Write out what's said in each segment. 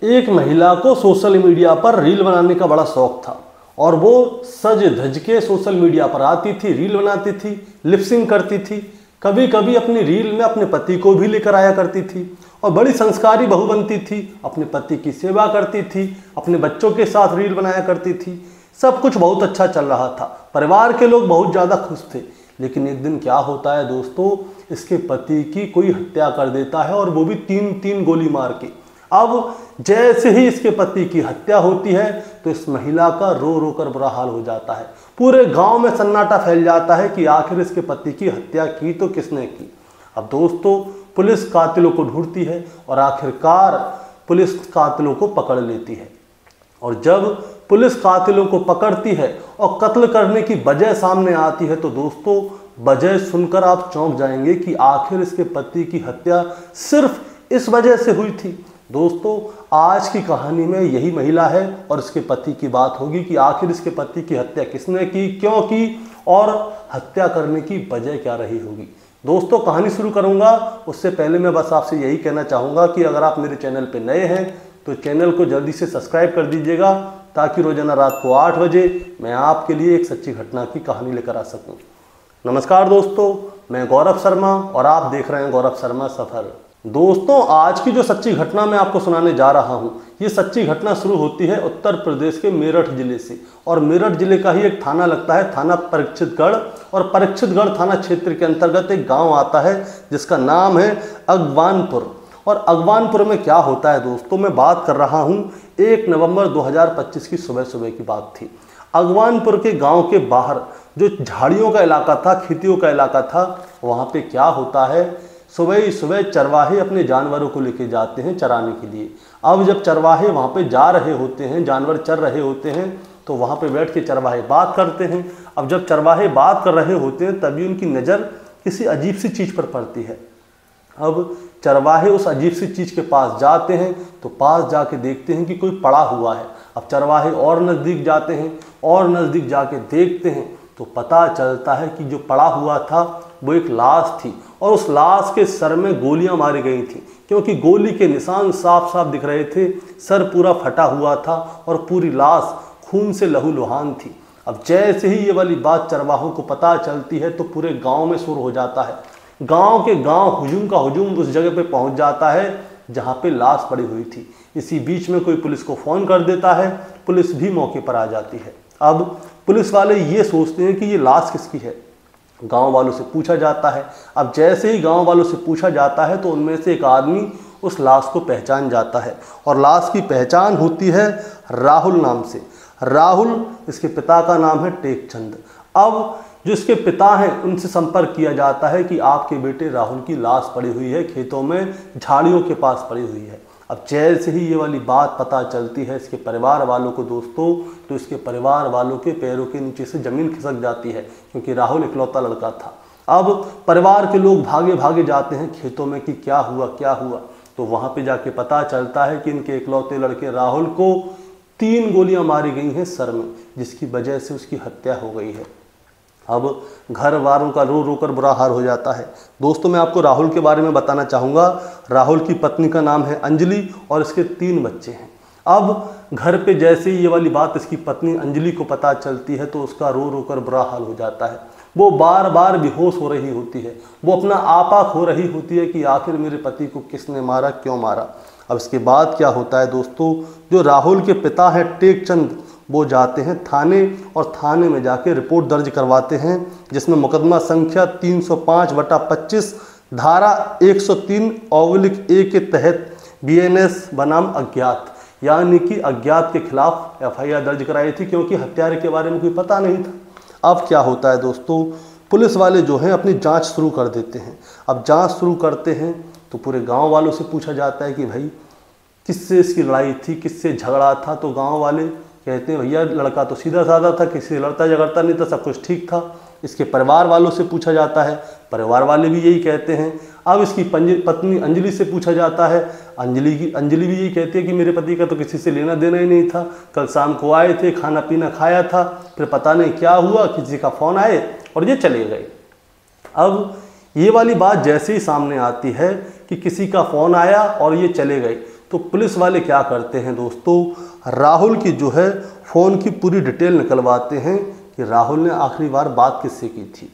एक महिला को सोशल मीडिया पर रील बनाने का बड़ा शौक था और वो सज धज के सोशल मीडिया पर आती थी, रील बनाती थी, लिपसिंग करती थी, कभी कभी अपनी रील में अपने पति को भी लेकर आया करती थी और बड़ी संस्कारी बहू बनती थी, अपने पति की सेवा करती थी, अपने बच्चों के साथ रील बनाया करती थी। सब कुछ बहुत अच्छा चल रहा था, परिवार के लोग बहुत ज़्यादा खुश थे। लेकिन एक दिन क्या होता है दोस्तों, इसके पति की कोई हत्या कर देता है और वो भी 3 गोली मार के। अब जैसे ही इसके पति की हत्या होती है तो इस महिला का रो रो कर बुरा हाल हो जाता है। पूरे गांव में सन्नाटा फैल जाता है कि आखिर इसके पति की हत्या की तो किसने की। अब दोस्तों पुलिस कातिलों को ढूंढती है और आखिरकार पुलिस कातिलों को पकड़ लेती है। और जब पुलिस कातिलों को पकड़ती है और कत्ल करने की वजह सामने आती है तो दोस्तों वजह सुनकर आप चौंक जाएंगे कि आखिर इसके पति की हत्या सिर्फ इस वजह से हुई थी। दोस्तों आज की कहानी में यही महिला है और इसके पति की बात होगी कि आखिर इसके पति की हत्या किसने की, क्यों की और हत्या करने की वजह क्या रही होगी। दोस्तों कहानी शुरू करूंगा उससे पहले मैं बस आपसे यही कहना चाहूँगा कि अगर आप मेरे चैनल पर नए हैं तो चैनल को जल्दी से सब्सक्राइब कर दीजिएगा ताकि रोजाना रात को 8 बजे मैं आपके लिए एक सच्ची घटना की कहानी लेकर आ सकूं। नमस्कार दोस्तों, मैं गौरव शर्मा और आप देख रहे हैं गौरव शर्मा सफर। दोस्तों आज की जो सच्ची घटना मैं आपको सुनाने जा रहा हूं, ये सच्ची घटना शुरू होती है उत्तर प्रदेश के मेरठ जिले से और मेरठ जिले का ही एक थाना लगता है, थाना परीक्षितगढ़। और परीक्षितगढ़ थाना क्षेत्र के अंतर्गत एक गाँव आता है जिसका नाम है अगवानपुर। और अगवानपुर में क्या होता है दोस्तों, मैं बात कर रहा हूं 1 नवंबर 2025 की सुबह की बात थी। अगवानपुर के गांव के बाहर जो झाड़ियों का इलाका था, खेतियों का इलाका था, वहां पे क्या होता है, सुबह ही सुबह चरवाहे अपने जानवरों को लेके जाते हैं चराने के लिए। अब जब चरवाहे वहां पे जा रहे होते हैं, जानवर चर रहे होते हैं, तो वहां पे बैठ के चरवाहे बात करते हैं। अब जब चरवाहे बात कर रहे होते हैं तभी उनकी नज़र किसी अजीब सी चीज़ पर पड़ती है। अब चरवाहे उस अजीब सी चीज़ के पास जाते हैं तो पास जाके देखते हैं कि कोई पड़ा हुआ है। अब चरवाहे और नज़दीक जाते हैं और नज़दीक जाके देखते हैं तो पता चलता है कि जो पड़ा हुआ था वो एक लाश थी और उस लाश के सर में गोलियां मारी गई थी, क्योंकि गोली के निशान साफ साफ दिख रहे थे। सर पूरा फटा हुआ था और पूरी लाश खून से लहूलुहान थी। अब जैसे ही ये वाली बात चरवाहों को पता चलती है तो पूरे गाँव में शोर हो जाता है। गांव के गांव हुजूम का हुजूम उस जगह पे पहुंच जाता है जहां पे लाश पड़ी हुई थी। इसी बीच में कोई पुलिस को फ़ोन कर देता है, पुलिस भी मौके पर आ जाती है। अब पुलिस वाले ये सोचते हैं कि ये लाश किसकी है, गांव वालों से पूछा जाता है। अब जैसे ही गांव वालों से पूछा जाता है तो उनमें से एक आदमी उस लाश को पहचान जाता है और लाश की पहचान होती है राहुल नाम से। राहुल, इसके पिता का नाम है टेकचंद। अब जो इसके पिता हैं उनसे संपर्क किया जाता है कि आपके बेटे राहुल की लाश पड़ी हुई है, खेतों में झाड़ियों के पास पड़ी हुई है। अब जैसे ही ये वाली बात पता चलती है इसके परिवार वालों को दोस्तों, तो इसके परिवार वालों के पैरों के नीचे से ज़मीन खिसक जाती है, क्योंकि राहुल इकलौता लड़का था। अब परिवार के लोग भागे भागे जाते हैं खेतों में कि क्या हुआ क्या हुआ। तो वहाँ पर जाके पता चलता है कि इनके इकलौते लड़के राहुल को 3 गोलियाँ मारी गई हैं सर में, जिसकी वजह से उसकी हत्या हो गई है। अब घर वालों का रो रो कर बुरा हाल हो जाता है। दोस्तों मैं आपको राहुल के बारे में बताना चाहूँगा। राहुल की पत्नी का नाम है अंजलि और इसके 3 बच्चे हैं। अब घर पे जैसे ही ये वाली बात इसकी पत्नी अंजलि को पता चलती है तो उसका रो रो कर बुरा हाल हो जाता है। वो बार बार बेहोश हो रही होती है, वो अपना आपा खो रही होती है कि आखिर मेरे पति को किसने मारा, क्यों मारा। अब इसके बाद क्या होता है दोस्तों, जो राहुल के पिता हैं टेकचंद, वो जाते हैं थाने और थाने में जाके रिपोर्ट दर्ज करवाते हैं, जिसमें मुकदमा संख्या 305/25 धारा 103/A के तहत BNS बनाम अज्ञात, यानी कि अज्ञात के खिलाफ FIR दर्ज कराई थी, क्योंकि हत्यारे के बारे में कोई पता नहीं था। अब क्या होता है दोस्तों, पुलिस वाले जो हैं अपनी जांच शुरू कर देते हैं। अब जांच शुरू करते हैं तो पूरे गांव वालों से पूछा जाता है कि भाई किससे इसकी लड़ाई थी, किससे झगड़ा था। तो गांव वाले कहते हैं भैया लड़का तो सीधा साधा था, किसी से लड़ता झगड़ता नहीं था, सब कुछ ठीक था। इसके परिवार वालों से पूछा जाता है, परिवार वाले भी यही कहते हैं। अब इसकी पत्नी अंजलि से पूछा जाता है, अंजलि भी यही कहती है कि मेरे पति का तो किसी से लेना देना ही नहीं था, कल शाम को आए थे, खाना पीना खाया था, फिर पता नहीं क्या हुआ, किसी का फ़ोन आए और ये चले गए। अब ये वाली बात जैसे ही सामने आती है कि किसी का फ़ोन आया और ये चले गए, तो पुलिस वाले क्या करते हैं दोस्तों, राहुल की जो है फ़ोन की पूरी डिटेल निकलवाते हैं कि राहुल ने आखिरी बार बात किससे की थी।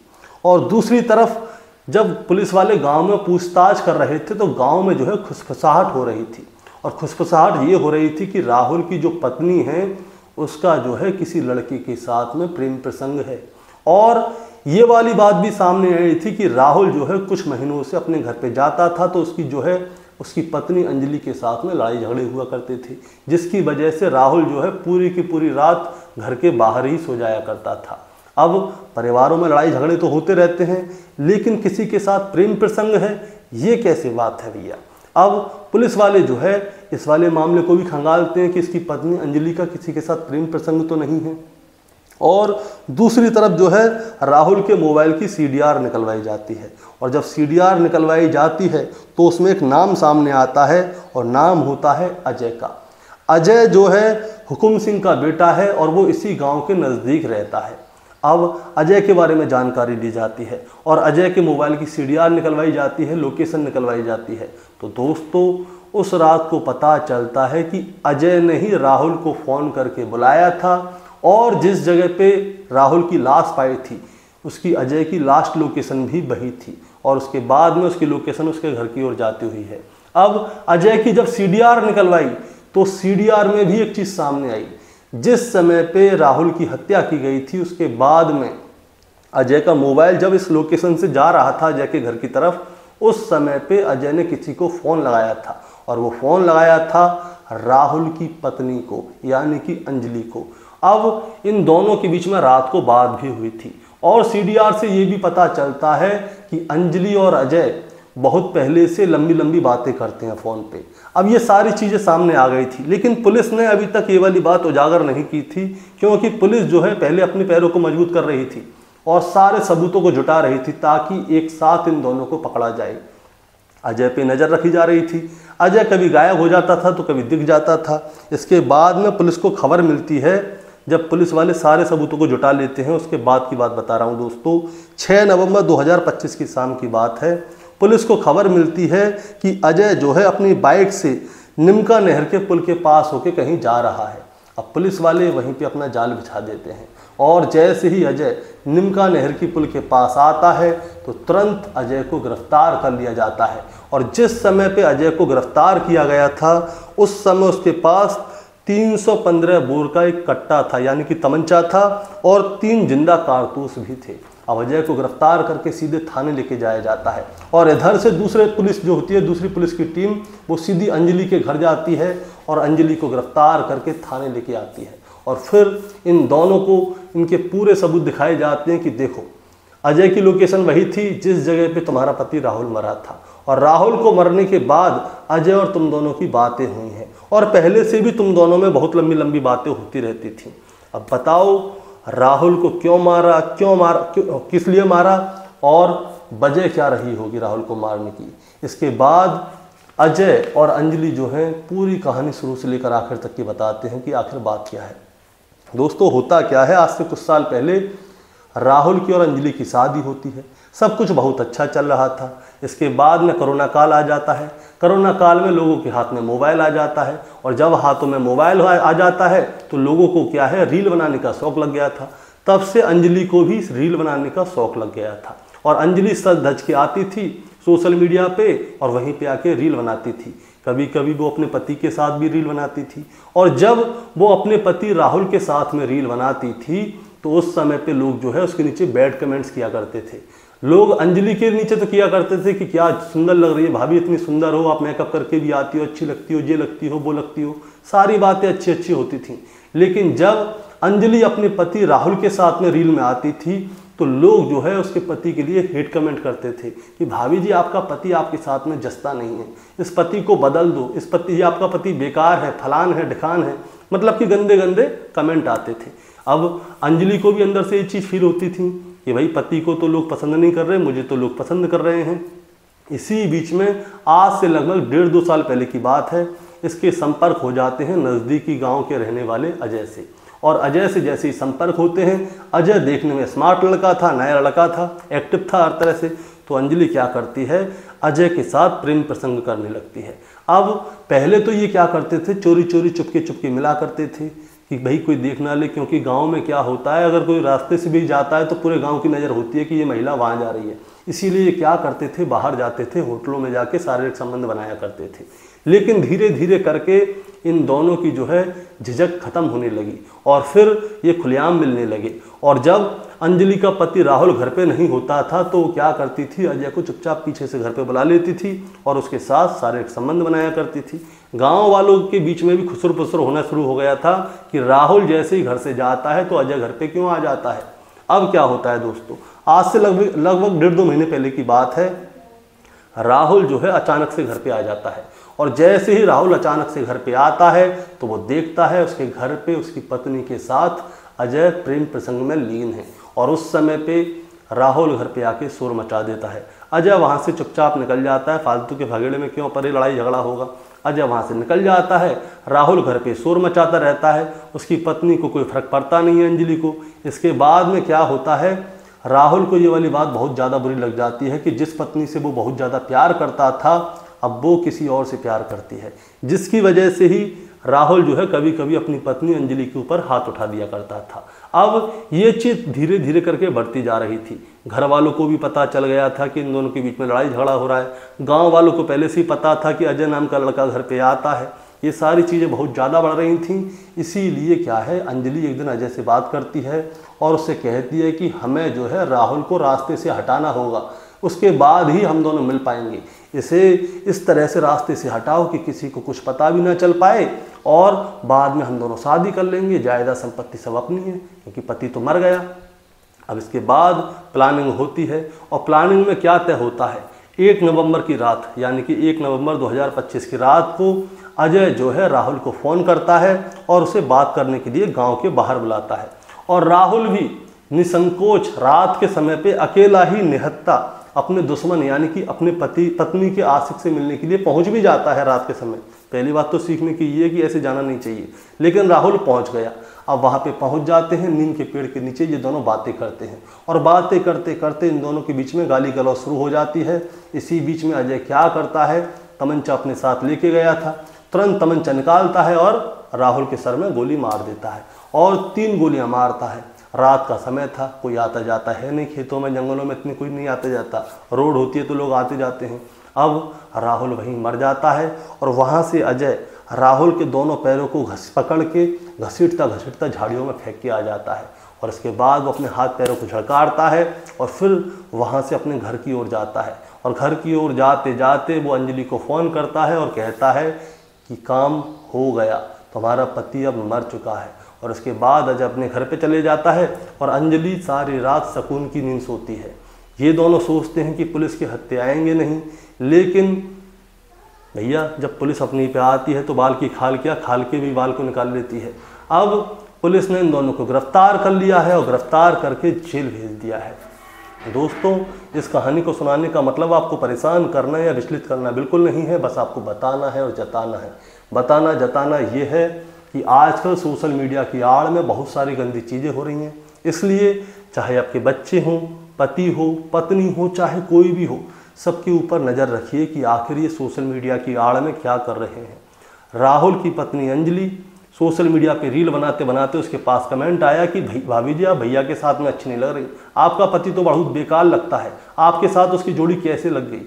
और दूसरी तरफ जब पुलिस वाले गांव में पूछताछ कर रहे थे तो गांव में जो है खुसफुसाहट हो रही थी, और खुसफुसाहट ये हो रही थी कि राहुल की जो पत्नी है उसका जो है किसी लड़के के साथ में प्रेम प्रसंग है। और ये वाली बात भी सामने आई थी कि राहुल जो है कुछ महीनों से अपने घर पे जाता था तो उसकी जो है उसकी पत्नी अंजलि के साथ में लड़ाई झगड़े हुआ करते थे, जिसकी वजह से राहुल जो है पूरी की पूरी रात घर के बाहर ही सो जाया करता था। अब परिवारों में लड़ाई झगड़े तो होते रहते हैं, लेकिन किसी के साथ प्रेम प्रसंग है, ये कैसे बात है भैया। अब पुलिस वाले जो है इस वाले मामले को भी खंगालते हैं कि इसकी पत्नी अंजलि का किसी के साथ प्रेम प्रसंग तो नहीं है। और दूसरी तरफ जो है राहुल के मोबाइल की CDR निकलवाई जाती है, और जब CDR निकलवाई जाती है तो उसमें एक नाम सामने आता है, और नाम होता है अजय का। अजय जो है हुकुम सिंह का बेटा है और वो इसी गांव के नज़दीक रहता है। अब अजय के बारे में जानकारी ली जाती है और अजय के मोबाइल की CDR निकलवाई जाती है, लोकेशन निकलवाई जाती है। तो दोस्तों उस रात को पता चलता है कि अजय ने ही राहुल को फ़ोन करके बुलाया था, और जिस जगह पे राहुल की लाश पाई थी उसकी अजय की लास्ट लोकेशन भी वही थी, और उसके बाद में उसकी लोकेशन उसके घर की ओर जाती हुई है। अब अजय की जब CDR निकलवाई तो CDR में भी एक चीज़ सामने आई, जिस समय पे राहुल की हत्या की गई थी उसके बाद में अजय का मोबाइल जब इस लोकेशन से जा रहा था अजय के घर की तरफ, उस समय पे अजय ने किसी को फ़ोन लगाया था, और वो फ़ोन लगाया था राहुल की पत्नी को, यानी कि अंजलि को। अब इन दोनों के बीच में रात को बात भी हुई थी, और CDR से ये भी पता चलता है कि अंजलि और अजय बहुत पहले से लंबी लंबी बातें करते हैं फ़ोन पे। अब ये सारी चीज़ें सामने आ गई थी, लेकिन पुलिस ने अभी तक ये वाली बात उजागर नहीं की थी, क्योंकि पुलिस जो है पहले अपने पैरों को मजबूत कर रही थी और सारे सबूतों को जुटा रही थी ताकि एक साथ इन दोनों को पकड़ा जाए। अजय पे नज़र रखी जा रही थी। अजय कभी गायब हो जाता था तो कभी दिख जाता था। इसके बाद में पुलिस को खबर मिलती है, जब पुलिस वाले सारे सबूतों को जुटा लेते हैं, उसके बाद की बात बता रहा हूं दोस्तों। 6 नवंबर 2025 की शाम की बात है। पुलिस को खबर मिलती है कि अजय जो है अपनी बाइक से निमका नहर के पुल के पास होके कहीं जा रहा है। अब पुलिस वाले वहीं पे अपना जाल बिछा देते हैं, और जैसे ही अजय निमका नहर की पुल के पास आता है तो तुरंत अजय को गिरफ्तार कर लिया जाता है। और जिस समय पे अजय को गिरफ्तार किया गया था उस समय उसके पास 315 बोर का एक कट्टा था, यानी कि तमंचा था, और 3 जिंदा कारतूस भी थे। अब अजय को गिरफ्तार करके सीधे थाने लेके जाया जाता है, और इधर से दूसरे पुलिस जो होती है, दूसरी पुलिस की टीम, वो सीधी अंजलि के घर जाती है और अंजलि को गिरफ्तार करके थाने लेके आती है। और फिर इन दोनों को इनके पूरे सबूत दिखाए जाते हैं कि देखो अजय की लोकेशन वही थी जिस जगह पे तुम्हारा पति राहुल मरा था, और राहुल को मरने के बाद अजय और तुम दोनों की बातें हुई हैं, और पहले से भी तुम दोनों में बहुत लंबी लंबी बातें होती रहती थी। अब बताओ राहुल को क्यों मारा, किस लिए मारा, और वजह क्या रही होगी राहुल को मारने की। इसके बाद अजय और अंजलि जो है पूरी कहानी शुरू से लेकर आखिर तक की बताते हैं कि आखिर बात क्या है। दोस्तों होता क्या है, आज से कुछ साल पहले राहुल की और अंजलि की शादी होती है। सब कुछ बहुत अच्छा चल रहा था। इसके बाद में कोरोना काल आ जाता है। कोरोना काल में लोगों के हाथ में मोबाइल आ जाता है, और जब हाथों में मोबाइल आ जाता है तो लोगों को क्या है, रील बनाने का शौक लग गया था। तब से अंजलि को भी रील बनाने का शौक लग गया था, और अंजलि सज धज के आती थी सोशल मीडिया पे और वहीं पे आके रील बनाती थी। कभी कभी वो अपने पति के साथ भी रील बनाती थी, और जब वो अपने पति राहुल के साथ में रील बनाती थी तो उस समय पे लोग जो है उसके नीचे बैड कमेंट्स किया करते थे। लोग अंजलि के नीचे तो किया करते थे कि क्या सुंदर लग रही है भाभी, इतनी सुंदर हो, आप मेकअप करके भी आती हो, अच्छी लगती हो, ये लगती हो, वो लगती हो, सारी बातें अच्छी अच्छी होती थी। लेकिन जब अंजलि अपने पति राहुल के साथ में रील में आती थी तो लोग जो है उसके पति के लिए हेट कमेंट करते थे कि भाभी जी आपका पति आपके साथ में जचता नहीं है, इस पति को बदल दो, इस पति ये आपका पति बेकार है, फलान है, ढिकान है, मतलब कि गंदे गंदे कमेंट आते थे। अब अंजलि को भी अंदर से ये चीज़ फील होती थी कि भाई पति को तो लोग पसंद नहीं कर रहे, मुझे तो लोग पसंद कर रहे हैं। इसी बीच में आज से लगभग 1.5-2 साल पहले की बात है, इसके संपर्क हो जाते हैं नज़दीकी गांव के रहने वाले अजय से, और अजय से जैसे ही संपर्क होते हैं, अजय देखने में स्मार्ट लड़का था, नया लड़का था, एक्टिव था हर तरह से, तो अंजलि क्या करती है, अजय के साथ प्रेम प्रसंग करने लगती है। अब पहले तो ये क्या करते थे, चोरी चोरी चुपके चुपके मिला करते थे कि भाई कोई देख ना ले, क्योंकि गांव में क्या होता है, अगर कोई रास्ते से भी जाता है तो पूरे गांव की नज़र होती है कि ये महिला वहाँ जा रही है। इसीलिए ये क्या करते थे, बाहर जाते थे, होटलों में जाके शारीरिक संबंध बनाया करते थे। लेकिन धीरे धीरे करके इन दोनों की जो है झिझक खत्म होने लगी और फिर ये खुलेआम मिलने लगे। और जब अंजलि का पति राहुल घर पे नहीं होता था तो वो क्या करती थी, अजय को चुपचाप पीछे से घर पे बुला लेती थी और उसके साथ शारीरिक संबंध बनाया करती थी। गांव वालों के बीच में भी खुसर पुसर होना शुरू हो गया था कि राहुल जैसे ही घर से जाता है तो अजय घर पे क्यों आ जाता है। अब क्या होता है दोस्तों, आज से लगभग 1.5-2 महीने पहले की बात है। राहुल जो है अचानक से घर पे आ जाता है और जैसे ही राहुल अचानक से घर पे आता है तो वो देखता है उसके घर पे उसकी पत्नी के साथ अजय प्रेम प्रसंग में लीन है। और उस समय पे राहुल घर पे आके शोर मचा देता है। अजय वहाँ से चुपचाप निकल जाता है, फालतू के भगेड़े में क्यों परे, लड़ाई झगड़ा होगा। अजय वहाँ से निकल जाता है, राहुल घर पे शोर मचाता रहता है, उसकी पत्नी को कोई फर्क पड़ता नहीं है, अंजलि को। इसके बाद में क्या होता है, राहुल को ये वाली बात बहुत ज़्यादा बुरी लग जाती है कि जिस पत्नी से वो बहुत ज़्यादा प्यार करता था अब वो किसी और से प्यार करती है, जिसकी वजह से ही राहुल जो है कभी कभी अपनी पत्नी अंजलि के ऊपर हाथ उठा दिया करता था। अब ये चीज़ धीरे धीरे करके बढ़ती जा रही थी। घर वालों को भी पता चल गया था कि इन दोनों के बीच में लड़ाई झगड़ा हो रहा है। गांव वालों को पहले से ही पता था कि अजय नाम का लड़का घर पे आता है। ये सारी चीज़ें बहुत ज़्यादा बढ़ रही थी। इसीलिए क्या है, अंजलि एक दिन अजय से बात करती है और उससे कहती है कि हमें जो है राहुल को रास्ते से हटाना होगा, उसके बाद ही हम दोनों मिल पाएंगे। इसे इस तरह से रास्ते से हटाओ कि किसी को कुछ पता भी ना चल पाए और बाद में हम दोनों शादी कर लेंगे, जायदाद संपत्ति सब अपनी है क्योंकि पति तो मर गया। अब इसके बाद प्लानिंग होती है और प्लानिंग में क्या तय होता है, 1 नवंबर की रात यानी कि 1 नवंबर 2025 की रात को अजय जो है राहुल को फ़ोन करता है और उसे बात करने के लिए गांव के बाहर बुलाता है। और राहुल भी निसंकोच रात के समय पे अकेला ही निहत्था अपने दुश्मन यानी कि अपने पत्नी के आशिक से मिलने के लिए पहुंच भी जाता है रात के समय। पहली बात तो सीखने की ये कि ऐसे जाना नहीं चाहिए, लेकिन राहुल पहुंच गया। अब वहां पे पहुंच जाते हैं, नीम के पेड़ के नीचे ये दोनों बातें करते हैं और बातें करते करते इन दोनों के बीच में गाली गलौज शुरू हो जाती है। इसी बीच में अजय क्या करता है, तमंचा अपने साथ लेके गया था, तुरंत तमंचा निकालता है और राहुल के सर में गोली मार देता है और 3 गोलियां मारता है। रात का समय था, कोई आता जाता है नहीं, खेतों में जंगलों में इतनी कोई नहीं आता जाता, रोड होती है तो लोग आते जाते हैं। अब राहुल वहीं मर जाता है और वहाँ से अजय राहुल के दोनों पैरों को पकड़ के घसीटता झाड़ियों में फेंक के आ जाता है और इसके बाद वो अपने हाथ पैरों को झड़कारता है और फिर वहाँ से अपने घर की ओर जाता है। और घर की ओर जाते जाते वो अंजलि को फ़ोन करता है और कहता है कि काम हो गया, तुम्हारा पति अब मर चुका है। और उसके बाद अजय अपने घर पे चले जाता है और अंजलि सारी रात सुकून की नींद सोती है। ये दोनों सोचते हैं कि पुलिस के हत्थे आएंगे नहीं, लेकिन भैया जब पुलिस अपनी पे आती है तो बाल की खाल के भी बाल को निकाल लेती है। अब पुलिस ने इन दोनों को गिरफ्तार कर लिया है और गिरफ्तार करके जेल भेज दिया है। दोस्तों, इस कहानी को सुनाने का मतलब आपको परेशान करना या विचलित करना बिल्कुल नहीं है, बस आपको बताना है और जताना है। बताना जताना ये है कि आजकल सोशल मीडिया की आड़ में बहुत सारी गंदी चीज़ें हो रही हैं। इसलिए चाहे आपके बच्चे हों, पति हो, पत्नी हो, चाहे कोई भी हो, सबके ऊपर नज़र रखिए कि आखिर ये सोशल मीडिया की आड़ में क्या कर रहे हैं। राहुल की पत्नी अंजलि सोशल मीडिया पे रील बनाते बनाते उसके पास कमेंट आया कि भाभी जी आप भैया के साथ में अच्छी नहीं लग रही, आपका पति तो बहुत बेकार लगता है, आपके साथ उसकी जोड़ी कैसे लग गई।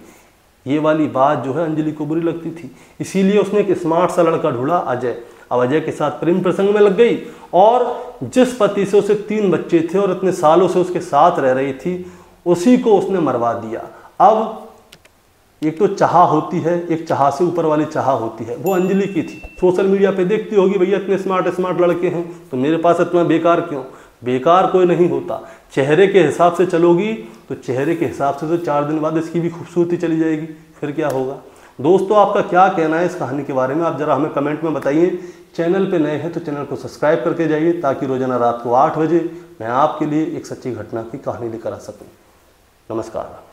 ये वाली बात जो है अंजलि को बुरी लगती थी, इसीलिए उसने एक स्मार्ट सा लड़का ढूंढा, अजय। अब अजय के साथ प्रेम प्रसंग में लग गई और जिस पति से उसे 3 बच्चे थे और इतने सालों से उसके साथ रह रही थी, उसी को उसने मरवा दिया। अब एक तो चाह होती है, एक चाह से ऊपर वाली चाह होती है, वो अंजलि की थी। सोशल मीडिया पे देखती होगी भैया इतने स्मार्ट लड़के हैं तो मेरे पास इतना बेकार क्यों। बेकार कोई नहीं होता, चेहरे के हिसाब से चलोगी तो चेहरे के हिसाब से तो 4 दिन बाद इसकी भी खूबसूरती चली जाएगी, फिर क्या होगा। दोस्तों, आपका क्या कहना है इस कहानी के बारे में, आप जरा हमें कमेंट में बताइए। चैनल पे नए हैं तो चैनल को सब्सक्राइब करके जाइए ताकि रोजाना रात को 8 बजे मैं आपके लिए एक सच्ची घटना की कहानी लेकर आ सकूं। नमस्कार।